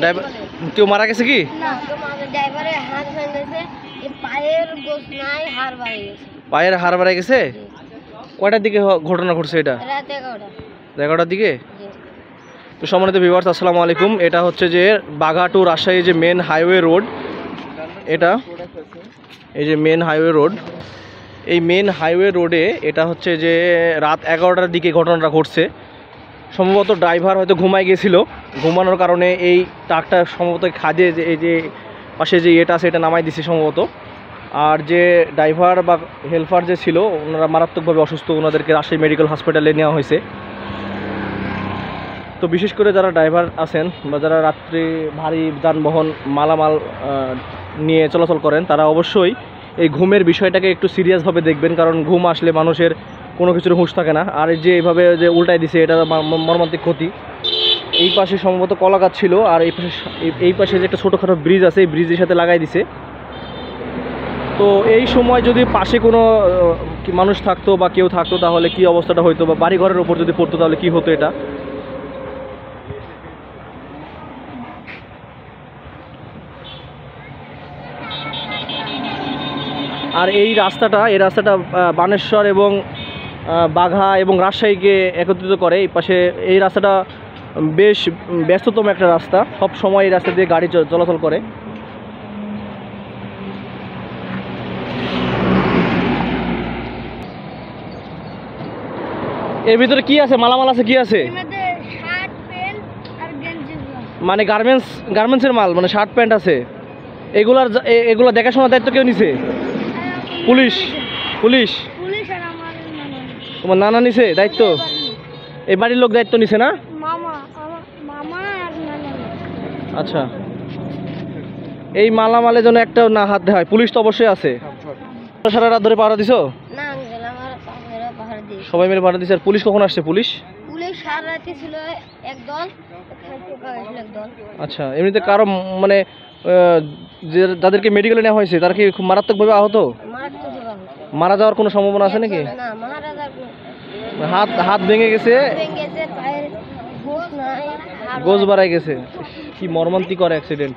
Driver কেউ মারা গেছে কি? না, ড্রাইভারের হাত ভেঙে গেছে, পায়ের গোছ নাই, হাড় বাড়ে গেছে। পায়ের হাড় বাড়ে গেছে? কয়টার দিকে ঘটনা ঘটছে এটা? রাত 11টার দিকে। তো সম্মানিত ভিউয়ার্স, আসসালামু আলাইকুম। এটা হচ্ছে যে বাঘা টু রাজশাহী যে মেন হাইওয়ে রোড, এটা এই যে মেন হাইওয়ে রোড। এই মেন হাইওয়ে রোডে এটা হচ্ছে যে রাত 11টার দিকে ঘটনাটা ঘটছে। সম্ভবত ড্রাইভার হয়তো ঘুমায় গেছিলো, ঘুমানোর কারণে এই ট্রাকটা সম্ভবত খাদে যে এই যে পাশে যে এটা আছে এটা নামাই দিছে সম্ভবত। আর যে ড্রাইভার বা হেল্পার যে ছিল ওনারা মারাত্মকভাবে অসুস্থ, ওনাদেরকে রাজশাহী মেডিকেল হসপিটালে নেওয়া হয়েছে। তো বিশেষ করে যারা ড্রাইভার আছেন বা যারা রাত্রে ভারী যানবাহন মালামাল নিয়ে চলাচল করেন তারা অবশ্যই এই ঘুমের বিষয়টাকে একটু সিরিয়াসভাবে দেখবেন, কারণ ঘুম আসলে মানুষের কোনো কিছুর হুঁশ থাকে না। আর যে এইভাবে যে উল্টাই দিছে এটা মর্মান্তিক ক্ষতি। এই পাশে সম্ভবত কলা গাছ ছিল, আর এই পাশে যে একটা ছোটোখাটো ব্রিজ আছে এই ব্রিজের সাথে লাগাই দিছে। তো এই সময় যদি পাশে কোনো মানুষ থাকতো বা কেউ থাকতো তাহলে কি অবস্থাটা হইতো, বা বাড়ি ঘরের ওপর যদি পড়তো তাহলে কি হতো এটা। আর এই রাস্তাটা বানেশ্বর এবং বাঘা এবং রাজশাহীকে একত্রিত করে। এই পাশে এই রাস্তাটা বেশ ব্যস্ততম একটা রাস্তা, সব সময় এই রাস্তা দিয়ে গাড়ি চলাচল করে। এর ভিতরে কি আছে? মালামাল আছে? কি আছে? মানে গার্মেন্টসের মাল, মানে শার্ট প্যান্ট আছে। এগুলা দেখাশোনার দায়িত্ব কেউ নিছে? পুলিশ। তোমার নানা নিছে দায়িত্ব? এই বাড়ির লোক দায়িত্ব নিছে না? আচ্ছা, এই মালামালের জন্য একটা না হাত দেওয়া হয়। পুলিশ তো অবশ্যই আছে। সারা রাত ধরে পাহারা দিছো? সবাই মিলে পাহারা দিছে। আর পুলিশ কখন আসছে? পুলিশ সারা রাতে ছিল একদল। আচ্ছা, এমনিতে কারো মানে যাদেরকে মেডিকেলে নেওয়া হয়েছে তারা কি খুব মারাত্মকভাবে আহত? মারা যাওয়ার কোনো সম্ভাবনা আছে নাকি? হাত ভেঙে গেছে, গোছ বাড়াই গেছে। কি মর্মান্তিকর অ্যাক্সিডেন্ট।